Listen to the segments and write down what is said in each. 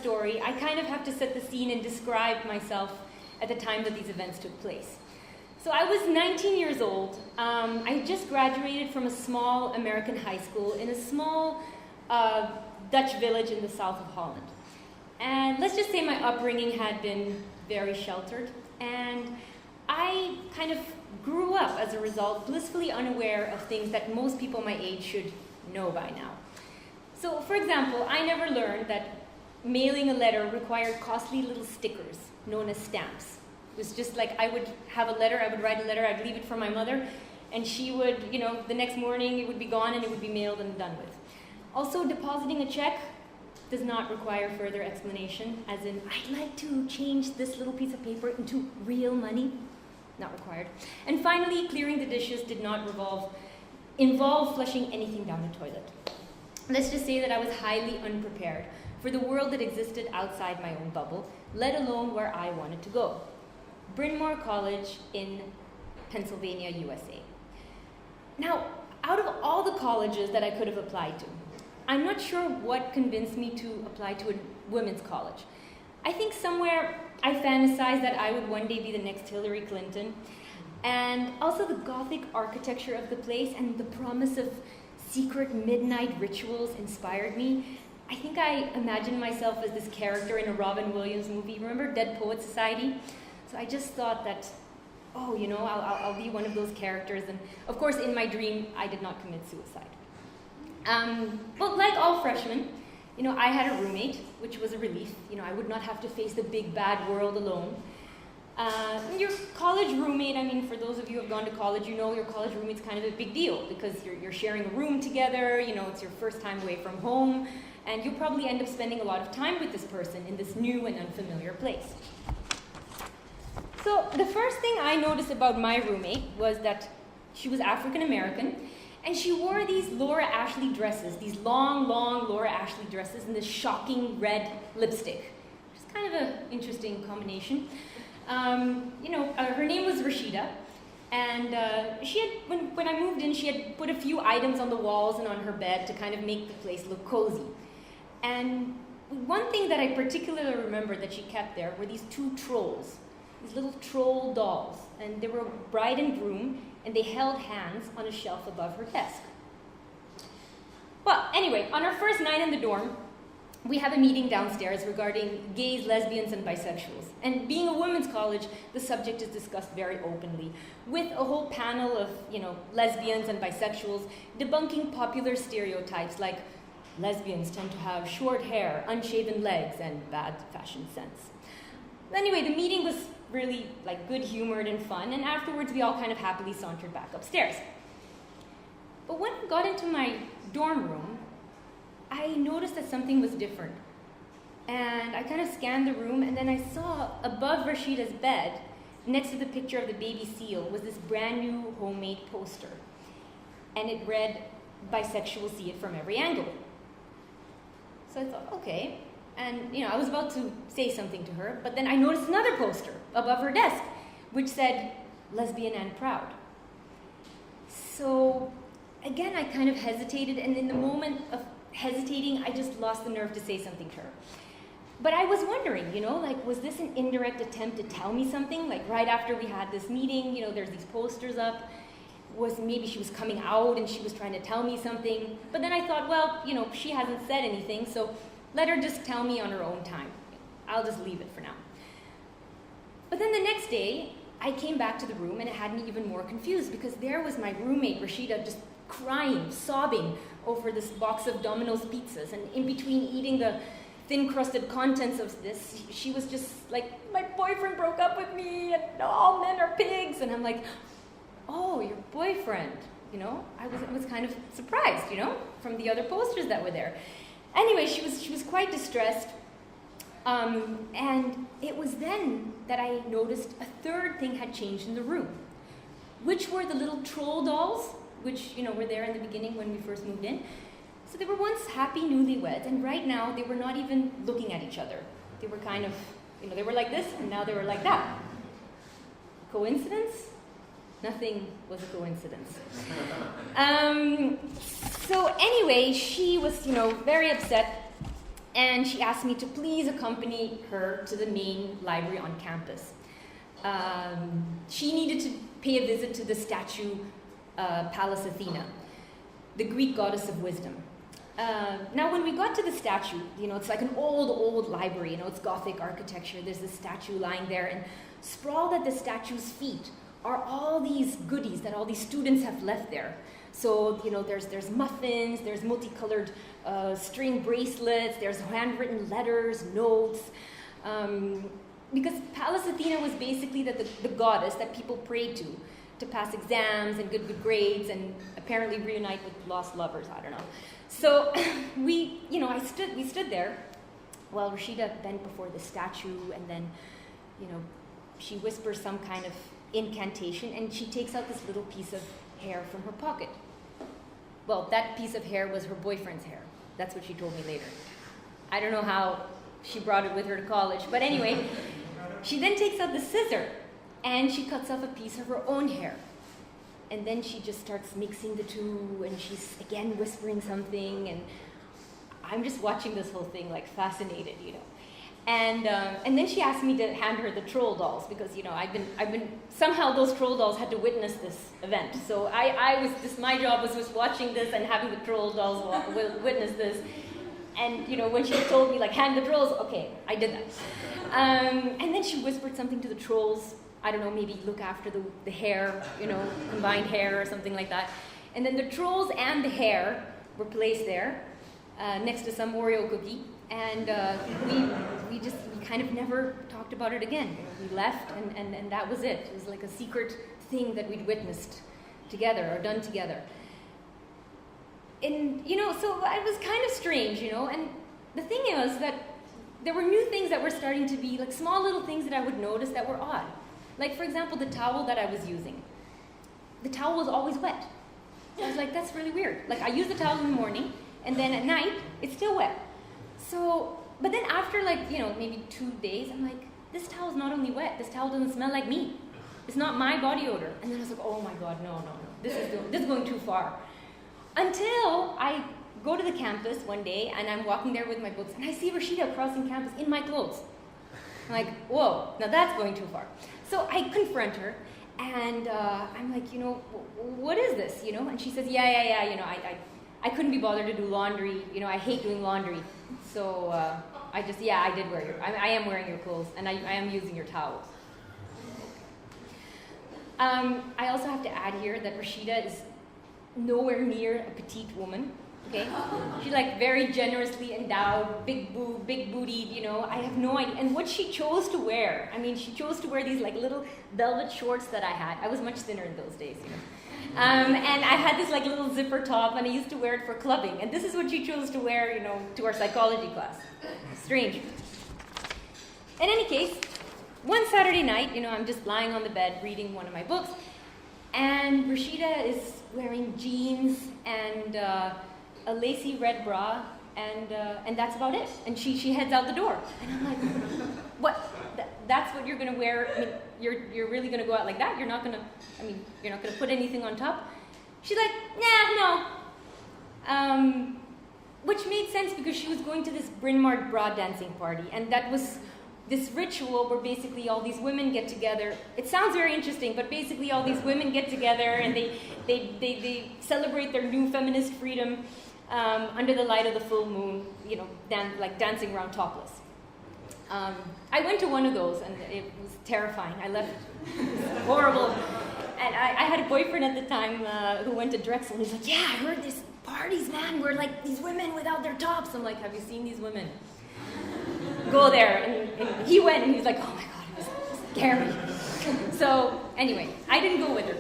story, I kind of have to set the scene and describe myself at the time that these events took place. So I was 19 years old. I had just graduated from a small American high school in a small Dutch village in the south of Holland. And let's just say my upbringing had been very sheltered, and I kind of grew up as a result blissfully unaware of things that most people my age should know by now. So, for example, I never learned that mailing a letter required costly little stickers known as stamps. It was just like I would have a letter, I would write a letter, I'd leave it for my mother, and she would, the next morning it would be gone and it would be mailed and done with. Also, depositing a check does not require further explanation, as in, I'd like to change this little piece of paper into real money. Not required. And finally, clearing the dishes did not involve flushing anything down the toilet. Let's just say that I was highly unprepared for the world that existed outside my own bubble, let alone where I wanted to go. Bryn Mawr College in Pennsylvania, USA. Now, out of all the colleges that I could have applied to, I'm not sure what convinced me to apply to a women's college. I think somewhere I fantasized that I would one day be the next Hillary Clinton. And also the Gothic architecture of the place and the promise of secret midnight rituals inspired me. I think I imagined myself as this character in a Robin Williams movie. Remember Dead Poets Society? So I just thought that, I'll be one of those characters. And of course, in my dream, I did not commit suicide. But like all freshmen, I had a roommate, which was a relief. I would not have to face the big bad world alone. Your college roommate, for those of you who have gone to college, your college roommate's kind of a big deal because you're sharing a room together, it's your first time away from home, and you'll probably end up spending a lot of time with this person in this new and unfamiliar place. So the first thing I noticed about my roommate was that she was African American, and she wore these Laura Ashley dresses, these long Laura Ashley dresses, and this shocking red lipstick, which is kind of an interesting combination. Her name was Rashida, and she had, when I moved in, she had put a few items on the walls and on her bed to kind of make the place look cozy. And one thing that I particularly remember that she kept there were these two trolls, these little troll dolls, and they were bride and groom, and they held hands on a shelf above her desk. Well, anyway, on our first night in the dorm, we have a meeting downstairs regarding gays, lesbians, and bisexuals. And being a women's college, the subject is discussed very openly, with a whole panel of, lesbians and bisexuals debunking popular stereotypes like lesbians tend to have short hair, unshaven legs, and bad fashion sense. Anyway, the meeting was really good-humored and fun, and afterwards we all kind of happily sauntered back upstairs. But when I got into my dorm room, I noticed that something was different. And I kind of scanned the room, and then I saw above Rashida's bed, next to the picture of the baby seal, was this brand new homemade poster. And it read, "Bisexuals see it from every angle." So I thought, okay. And, I was about to say something to her, but then I noticed another poster above her desk, which said, "Lesbian and proud." So, again, I kind of hesitated, and in the moment of hesitating, I just lost the nerve to say something to her. But I was wondering, was this an indirect attempt to tell me something? Like, right after we had this meeting, there's these posters up. Maybe she was coming out and she was trying to tell me something. But then I thought, well, she hasn't said anything, so let her just tell me on her own time. I'll just leave it for now. But then the next day, I came back to the room, and it had me even more confused because there was my roommate, Rashida, just crying, sobbing over this box of Domino's pizzas. And in between eating the thin-crusted contents of this, she was just like, "My boyfriend broke up with me, and all men are pigs." And I'm like, "Oh, your boyfriend." I was kind of surprised, from the other posters that were there. Anyway, she was quite distressed, and it was then that I noticed a third thing had changed in the room, which were the little troll dolls, which were there in the beginning when we first moved in. So they were once happy newlyweds, and right now they were not even looking at each other. They were kind of, they were like this, and now they were like that. Coincidence? Nothing was a coincidence. So anyway, she was, very upset. And she asked me to please accompany her to the main library on campus. She needed to pay a visit to the statue Pallas Athena, the Greek goddess of wisdom. Now, when we got to the statue, it's like an old library. It's Gothic architecture. There's this statue lying there, and sprawled at the statue's feet are all these goodies that all these students have left there. So, there's muffins, there's multicolored string bracelets, there's handwritten letters, notes. Because Pallas Athena was basically the goddess that people prayed to pass exams and good grades and apparently reunite with lost lovers, I don't know. So we stood there while Rashida bent before the statue, and then, she whispers some kind of incantation, and she takes out this little piece of hair from her pocket. Well, that piece of hair was her boyfriend's hair. That's what she told me later. I don't know how she brought it with her to college, but anyway, she then takes out the scissor and she cuts off a piece of her own hair. And then she just starts mixing the two, and she's again whispering something, and I'm just watching this whole thing like fascinated, And then she asked me to hand her the troll dolls, because I've been somehow those troll dolls had to witness this event. So my job was just watching this and having the troll dolls witness this. And when she told me like hand the trolls, okay, I did that. And then she whispered something to the trolls. I don't know, maybe look after the hair, combined hair or something like that. And then the trolls and the hair were placed there next to some Oreo cookie. And we kind of never talked about it again. We left, and that was it. It was like a secret thing that we'd witnessed together or done together. And, so it was kind of strange, and the thing is that there were new things that were starting to be, like small little things that I would notice that were odd. Like, for example, the towel that I was using. The towel was always wet. I was like, that's really weird. Like, I use the towel in the morning, and then at night, it's still wet. So, but then after maybe 2 days, I'm like, this towel's not only wet, this towel doesn't smell like me. It's not my body odor. And then I was like, oh my God, no. This is going too far. Until I go to the campus one day, and I'm walking there with my books, and I see Rashida crossing campus in my clothes. I'm like, whoa, now that's going too far. So I confront her, and I'm like, what is this, And she says, yeah, I couldn't be bothered to do laundry. I hate doing laundry. So I am wearing your clothes, and I am using your towels. I also have to add here that Rashida is nowhere near a petite woman. Okay, she's like very generously endowed, big boob, big bootied, I have no idea. And what she chose to wear, she chose to wear these like little velvet shorts that I had. I was much thinner in those days, and I had this like little zipper top, and I used to wear it for clubbing. And this is what she chose to wear, to our psychology class. Strange. In any case, one Saturday night, I'm just lying on the bed reading one of my books, and Rashida is wearing jeans and a lacy red bra, and that's about it. And she heads out the door, and I'm like, what? That's what you're gonna wear? You're really gonna go out like that? You're not gonna put anything on top? She's like, nah, no. Which made sense because she was going to this Bryn Mawr bra dancing party, and that was this ritual where basically all these women get together. It sounds very interesting, but basically all these women get together and they celebrate their new feminist freedom under the light of the full moon, dancing around topless. I went to one of those, and it was terrifying. I left. It was horrible. And I had a boyfriend at the time who went to Drexel, and he's like, yeah, I heard there's parties, man, where like these women without their tops. I'm like, have you seen these women? Go there. And he went, and he was like, oh my God, it was scary. So anyway, I didn't go with her.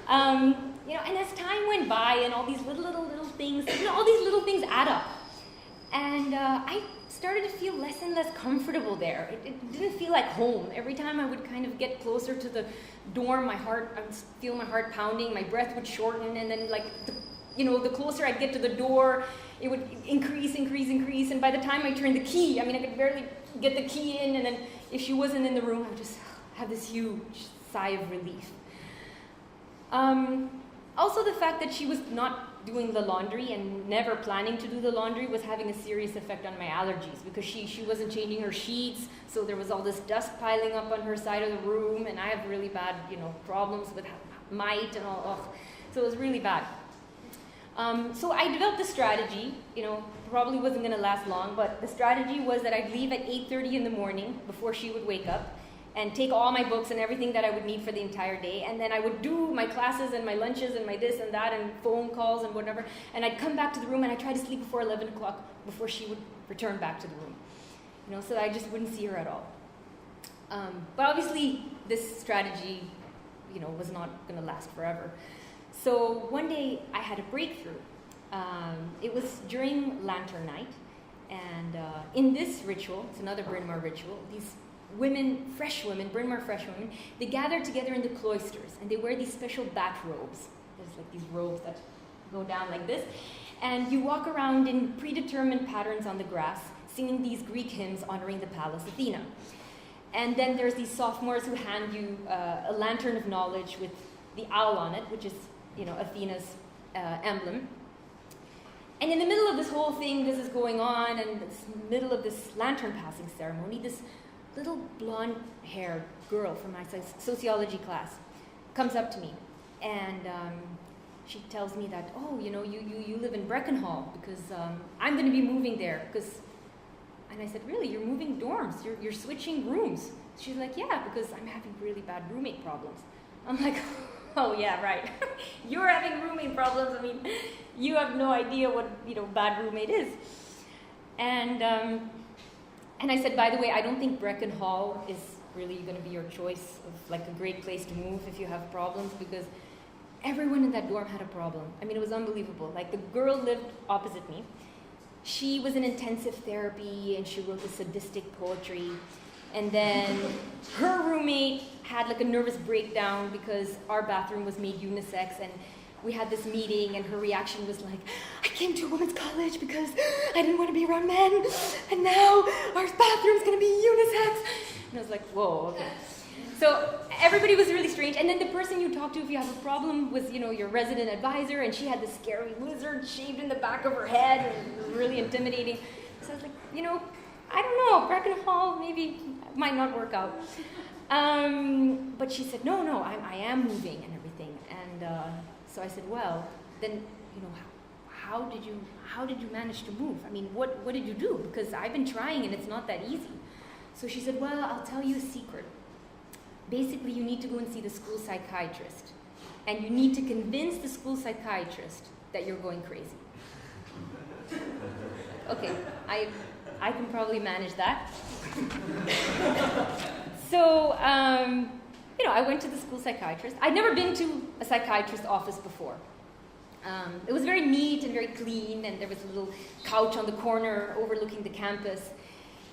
And as time went by, and all these little things, all these little things add up. And I started to feel less and less comfortable there. It didn't feel like home. Every time I would kind of get closer to the dorm, I would feel my heart pounding, my breath would shorten, and then the closer I'd get to the door, it would increase, and by the time I turned the key, I could barely get the key in, and then if she wasn't in the room, I would just have this huge sigh of relief. Also the fact that she was not doing the laundry and never planning to do the laundry was having a serious effect on my allergies, because she wasn't changing her sheets, so there was all this dust piling up on her side of the room, and I have really bad, problems with mite and all. Ugh. So it was really bad. So I developed a strategy, probably wasn't going to last long, but the strategy was that I'd leave at 8:30 in the morning before she would wake up, and take all my books and everything that I would need for the entire day, and then I would do my classes and my lunches and my this and that and phone calls and whatever, and I'd come back to the room and I'd try to sleep before 11 o'clock before she would return back to the room, so that I just wouldn't see her at all. But obviously this strategy, was not going to last forever. So one day I had a breakthrough. It was during Lantern Night, and in this ritual, it's another Bryn Mawr ritual, these women, Bryn Mawr fresh women, they gather together in the cloisters, and they wear these special bat robes. There's like these robes that go down like this, and you walk around in predetermined patterns on the grass, singing these Greek hymns honoring the Pallas Athena. And then there's these sophomores who hand you a lantern of knowledge with the owl on it, which is, Athena's emblem. And in the middle of this whole thing, this is going on, and in the middle of this lantern passing ceremony, this little blonde-haired girl from my sociology class comes up to me, and she tells me that, you live in Breckenhall, because I'm going to be moving there, and I said, really, you're moving dorms, you're switching rooms? She's like, yeah, because I'm having really bad roommate problems. I'm like, oh yeah, right. You're having roommate problems. I mean, you have no idea what, bad roommate is. And I said, by the way, I don't think Brecon Hall is really going to be your choice of like a great place to move if you have problems, because everyone in that dorm had a problem. I mean, it was unbelievable. Like, the girl lived opposite me. She was in intensive therapy, and she wrote this sadistic poetry. And then her roommate had like a nervous breakdown because our bathroom was made unisex, and we had this meeting, and her reaction was like, I came to a women's college because I didn't want to be around men, and now our bathroom's going to be unisex. And I was like, whoa, okay. So everybody was really strange. And then the person you talk to if you have a problem was, your resident advisor, and she had this scary lizard shaved in the back of her head, and it was really intimidating. So I was like, I don't know, Brecon Hall maybe might not work out. But she said, no, I am moving and everything. And so I said, well, then, how did you manage to move? I mean, what did you do? Because I've been trying and it's not that easy. So she said, well, I'll tell you a secret. Basically, you need to go and see the school psychiatrist. And you need to convince the school psychiatrist that you're going crazy. Okay, I can probably manage that. So, I went to the school psychiatrist. I'd never been to a psychiatrist's office before. It was very neat and very clean, and there was a little couch on the corner overlooking the campus.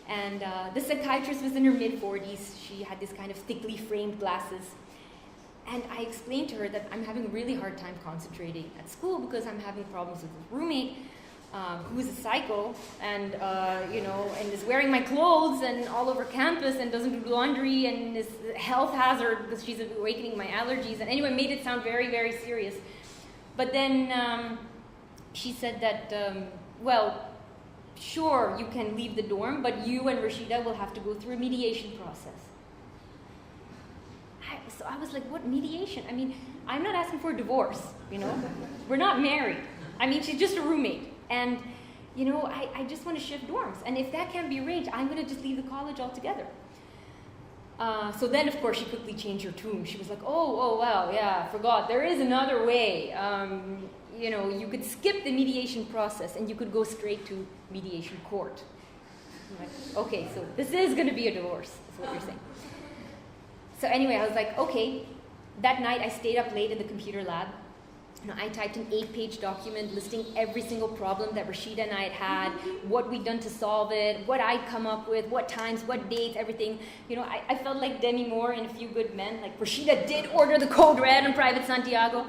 And the psychiatrist was in her mid-40s. She had this kind of thickly framed glasses. And I explained to her that I'm having a really hard time concentrating at school because I'm having problems with this roommate who's a psycho and, and is wearing my clothes and all over campus and doesn't do laundry and is a health hazard because she's awakening my allergies. And anyway, made it sound very, very serious. But then she said that, sure, you can leave the dorm, but you and Rashida will have to go through a mediation process. So I was like, what mediation? I mean, I'm not asking for a divorce, We're not married. I mean, she's just a roommate. And, I just want to shift dorms. And if that can't be arranged, I'm going to just leave the college altogether. So then, of course, she quickly changed her tune. She was like, oh, well, yeah, I forgot. There is another way. You could skip the mediation process and you could go straight to mediation court. I'm like, okay, so this is going to be a divorce, is what you're saying. So anyway, I was like, okay. That night, I stayed up late in the computer lab. I typed an 8-page document listing every single problem that Rashida and I had, what we'd done to solve it, what I'd come up with, what times, what dates, everything. I felt like Demi Moore in A Few Good Men. Like, Rashida did order the code red in Private Santiago.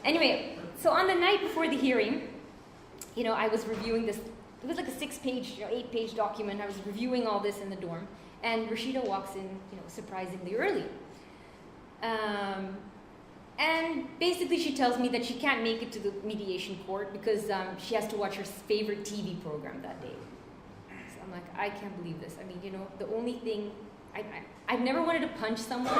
Anyway, so on the night before the hearing, I was reviewing this. It was like a 6-page, 8-page document. I was reviewing all this in the dorm. And Rashida walks in, surprisingly early. And basically she tells me that she can't make it to the mediation court because she has to watch her favorite TV program that day. So I'm like, I can't believe this. I mean, you know, the only thing, I've never wanted to punch someone,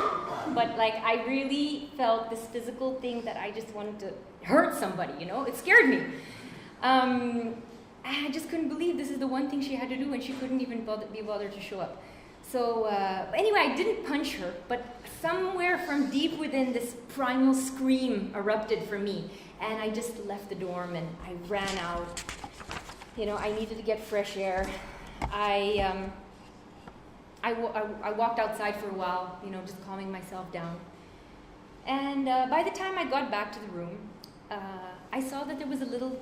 but like I really felt this physical thing that I just wanted to hurt somebody, you know? It scared me. And I just couldn't believe this is the one thing she had to do, and she couldn't even be bothered to show up. So anyway, I didn't punch her, but somewhere from deep within, this primal scream erupted from me, and I just left the dorm and I ran out. You know, I needed to get fresh air. I walked outside for a while, you know, just calming myself down. And by the time I got back to the room, I saw that there was a little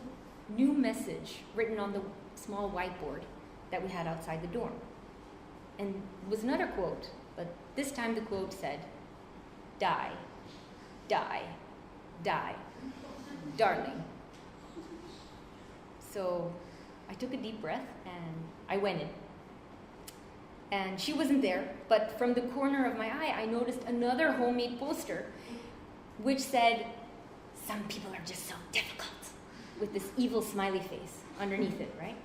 new message written on the small whiteboard that we had outside the dorm. And it was another quote, but this time the quote said, "Die, die, die, darling." So I took a deep breath and I went in. And she wasn't there, but from the corner of my eye, I noticed another homemade poster which said, "Some people are just so difficult," with this evil smiley face underneath it, right?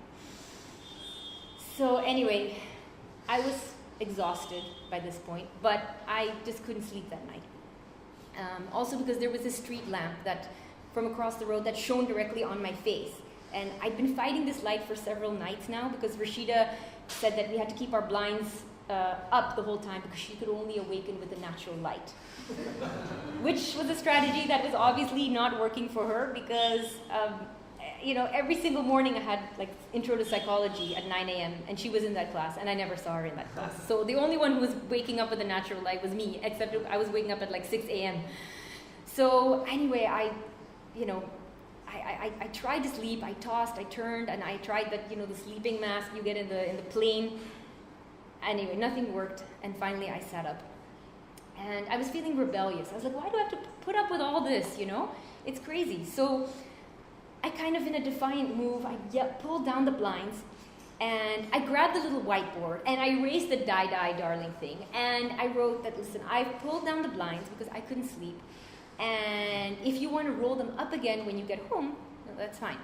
So anyway, I was exhausted by this point, but I just couldn't sleep that night. Also because there was a street lamp that from across the road that shone directly on my face. And I'd been fighting this light for several nights now because Rashida said that we had to keep our blinds up the whole time because she could only awaken with the natural light. Which was a strategy that was obviously not working for her because, you know, every single morning I had like intro to psychology at 9 a.m. and she was in that class and I never saw her in that class. So the only one who was waking up with the natural light was me, except I was waking up at like 6 a.m. So anyway, I tried to sleep. I tossed, I turned, and I tried that, you know, the sleeping mask you get in the plane. Anyway, nothing worked, and finally I sat up. And I was feeling rebellious. I was like, why do I have to put up with all this, you know? It's crazy. So I kind of, in a defiant move, I pulled down the blinds, and I grabbed the little whiteboard, and I erased the "die, die, darling" thing, and I wrote that, listen, I've pulled down the blinds because I couldn't sleep, and if you want to roll them up again when you get home, that's fine.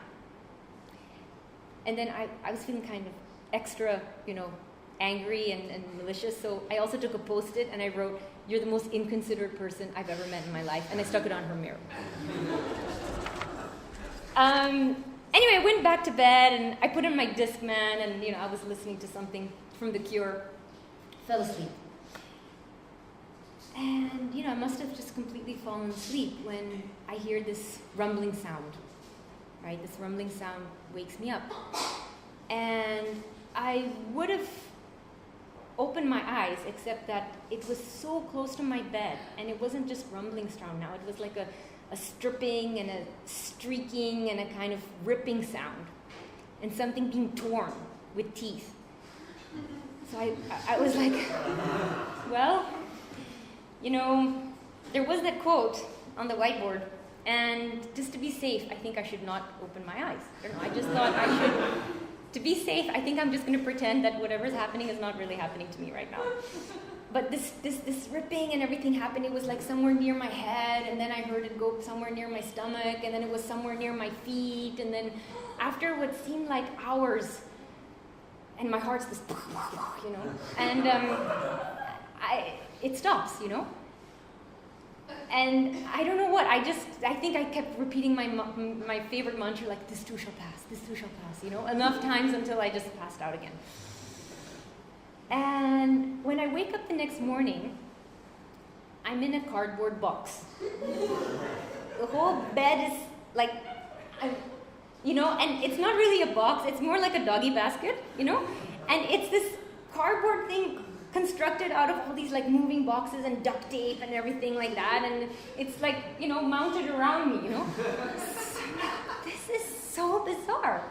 And then I was feeling kind of extra, you know, angry and malicious, so I also took a Post-it and I wrote, "You're the most inconsiderate person I've ever met in my life," and I stuck it on her mirror. Anyway, I went back to bed and I put in my Discman and, you know, I was listening to something from The Cure, fell asleep. And, you know, I must have just completely fallen asleep when I hear this rumbling sound, right? This rumbling sound wakes me up. And I would have opened my eyes, except that it was so close to my bed, and it wasn't just rumbling sound now. It was like a stripping and a streaking and a kind of ripping sound, and something being torn with teeth. So I was like, well, you know, there was that quote on the whiteboard, and just to be safe, I think I should not open my eyes. I just thought I should, to be safe, I think I'm just going to pretend that whatever's happening is not really happening to me right now. But this ripping and everything happened. It was like somewhere near my head, and then I heard it go somewhere near my stomach, and then it was somewhere near my feet, and then after what seemed like hours, and my heart's this, you know, and it stops, you know. And I don't know what, I think I kept repeating my favorite mantra, like, "This too shall pass, this too shall pass," you know, enough times until I just passed out again. And when I wake up the next morning, I'm in a cardboard box. The whole bed is like, you know, and it's not really a box, it's more like a doggy basket, you know? And it's this cardboard thing constructed out of all these like moving boxes and duct tape and everything like that, and it's like, you know, mounted around me, you know? This is so bizarre,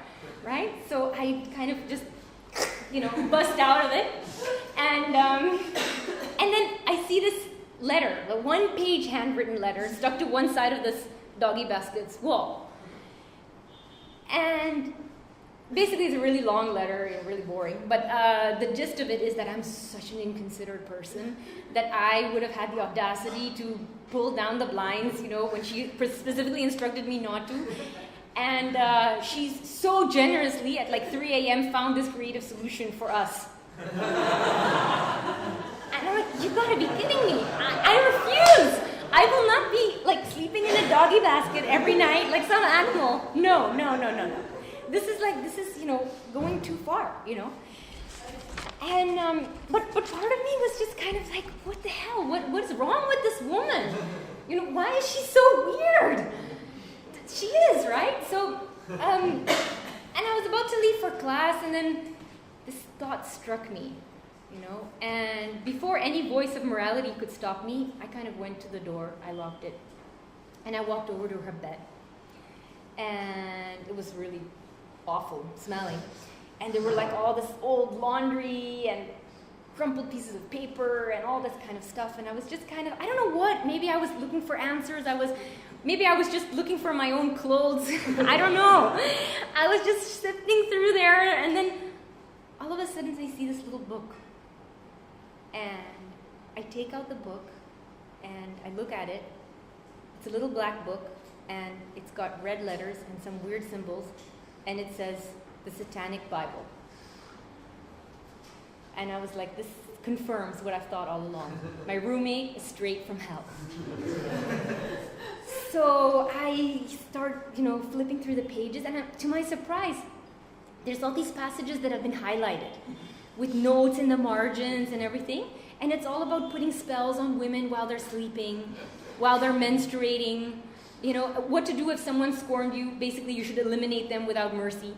right? So I kind of just, you know, bust out of it, and then I see this letter, the one-page handwritten letter stuck to one side of this doggy basket's wall. And basically it's a really long letter, really boring, but the gist of it is that I'm such an inconsiderate person that I would have had the audacity to pull down the blinds, when she specifically instructed me not to. And she's so generously at like 3 a.m. found this creative solution for us. And I'm like, you gotta be kidding me. I refuse. I will not be like sleeping in a doggy basket every night like some animal. No. This is going too far, And, but part of me was just kind of like, what the hell? What is wrong with this woman? Why is she so weird? She is, right? So, and I was about to leave for class, and then this thought struck me, and before any voice of morality could stop me, I kind of went to the door, I locked it, and I walked over to her bed. And it was really awful smelling. And there were like all this old laundry and crumpled pieces of paper and all this kind of stuff. And I was just kind of, I don't know what, maybe I was looking for answers. Maybe I was just looking for my own clothes. I don't know. I was just sifting through there, and then all of a sudden I see this little book. And I take out the book and I look at it. It's a little black book, and it's got red letters and some weird symbols, and it says, the Satanic Bible. And I was like, this confirms what I've thought all along. My roommate is straight from hell. So I start, flipping through the pages, and to my surprise, there's all these passages that have been highlighted with notes in the margins and everything, and it's all about putting spells on women while they're sleeping, while they're menstruating, what to do if someone scorned you. Basically, you should eliminate them without mercy.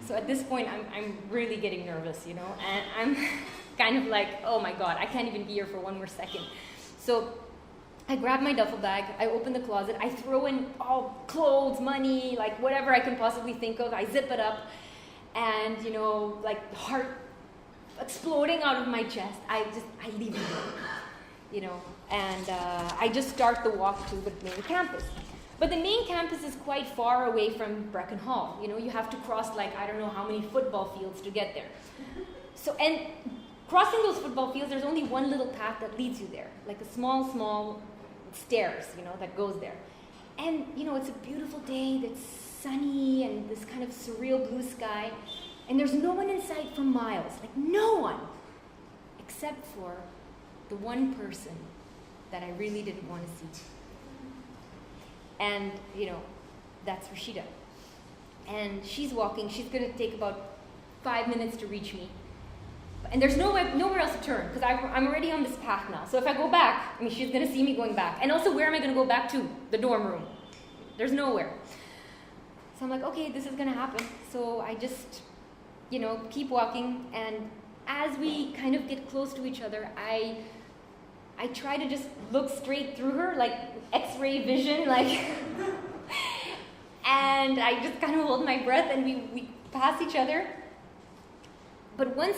So at this point, I'm really getting nervous, and I'm kind of like, oh my God, I can't even be here for one more second. So I grab my duffel bag, I open the closet, I throw in all clothes, money, like whatever I can possibly think of, I zip it up, and, like heart exploding out of my chest, I leave it, and I just start the walk to the main campus. But the main campus is quite far away from Brecken Hall. You have to cross like, I don't know how many football fields to get there. So, and crossing those football fields, there's only one little path that leads you there, like a small stairs, that goes there. And, it's a beautiful day that's sunny and this kind of surreal blue sky. And there's no one in sight for miles, like no one, except for the one person that I really didn't want to see. And, that's Rashida. And she's walking. She's going to take about 5 minutes to reach me. And there's nowhere else to turn, because I'm already on this path now. So if I go back, she's going to see me going back. And also, where am I going to go back to? The dorm room. There's nowhere. So I'm like, okay, this is going to happen. So I just, keep walking. And as we kind of get close to each other, I try to just look straight through her, like X-ray vision, like, and I just kind of hold my breath, and we pass each other. But once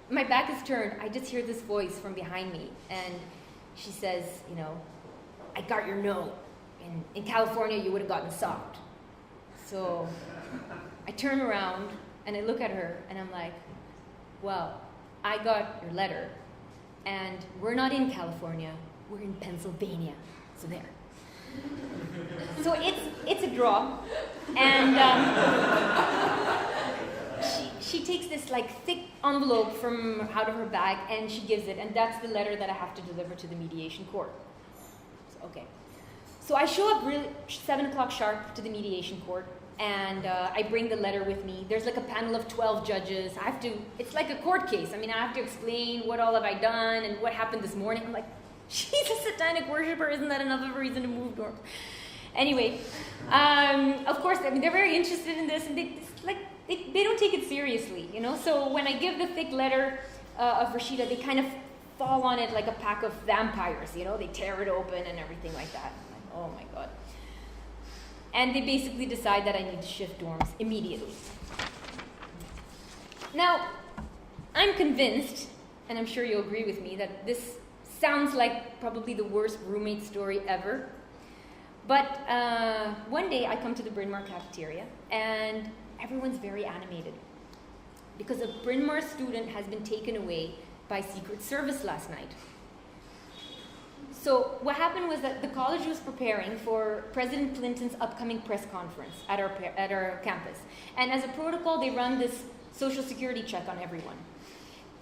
my back is turned, I just hear this voice from behind me, and she says, I got your note. In California, you would have gotten socked. So I turn around, and I look at her, and I'm like, well, I got your letter. And we're not in California, we're in Pennsylvania. So there. So it's a draw. And she takes this like thick envelope from out of her bag, and she gives it, and that's the letter that I have to deliver to the mediation court. So, okay. So I show up really 7 o'clock sharp to the mediation court, and I bring the letter with me. There's like a panel of 12 judges. It's like a court case. I have to explain what all have I done and what happened this morning. I'm like, she's a satanic worshiper. Isn't that enough of a reason to move dorms? Anyway, of course, they're very interested in this, and they don't take it seriously, So when I give the thick letter of Rashida, they kind of fall on it like a pack of vampires, They tear it open and everything like that. I'm like, oh my God. And they basically decide that I need to shift dorms immediately. Now, I'm convinced, and I'm sure you'll agree with me, that this sounds like probably the worst roommate story ever. But one day I come to the Bryn Mawr cafeteria, and everyone's very animated because a Bryn Mawr student has been taken away by Secret Service last night. So what happened was that the college was preparing for President Clinton's upcoming press conference at our campus. And as a protocol, they run this social security check on everyone.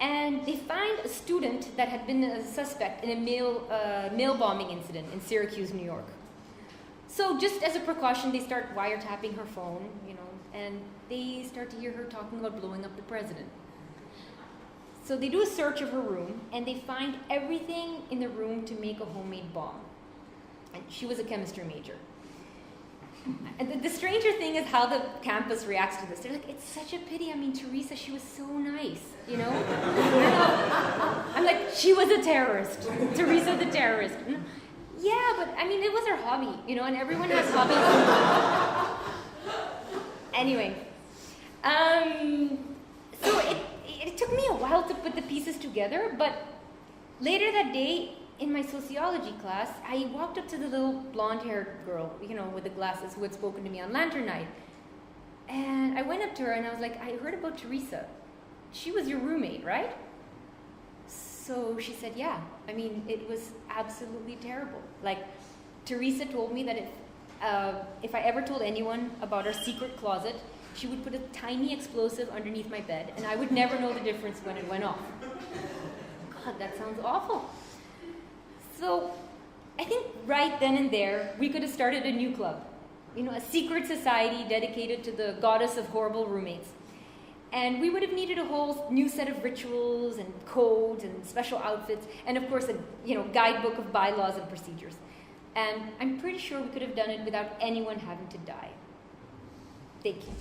And they find a student that had been a suspect in a mail bombing incident in Syracuse, New York. So just as a precaution, they start wiretapping her phone, and they start to hear her talking about blowing up the president. So they do a search of her room, and they find everything in the room to make a homemade bomb. And she was a chemistry major. And the stranger thing is how the campus reacts to this. They're like, it's such a pity. I mean, Teresa, she was so nice, I'm like, she was a terrorist. Teresa the terrorist. Yeah, but I mean, it was her hobby, and everyone has hobbies. Anyway, so it took me a while to put the pieces together, but later that day, in my sociology class, I walked up to the little blonde-haired girl, with the glasses who had spoken to me on Lantern Night. And I went up to her and I was like, I heard about Teresa. She was your roommate, right? So she said, yeah. I mean, it was absolutely terrible. Like, Teresa told me that if I ever told anyone about our secret closet, she would put a tiny explosive underneath my bed, and I would never know the difference when it went off. God, that sounds awful. So I think right then and there, we could have started a new club, a secret society dedicated to the goddess of horrible roommates. And we would have needed a whole new set of rituals and codes and special outfits, and of course a guidebook of bylaws and procedures. And I'm pretty sure we could have done it without anyone having to die. Thank you.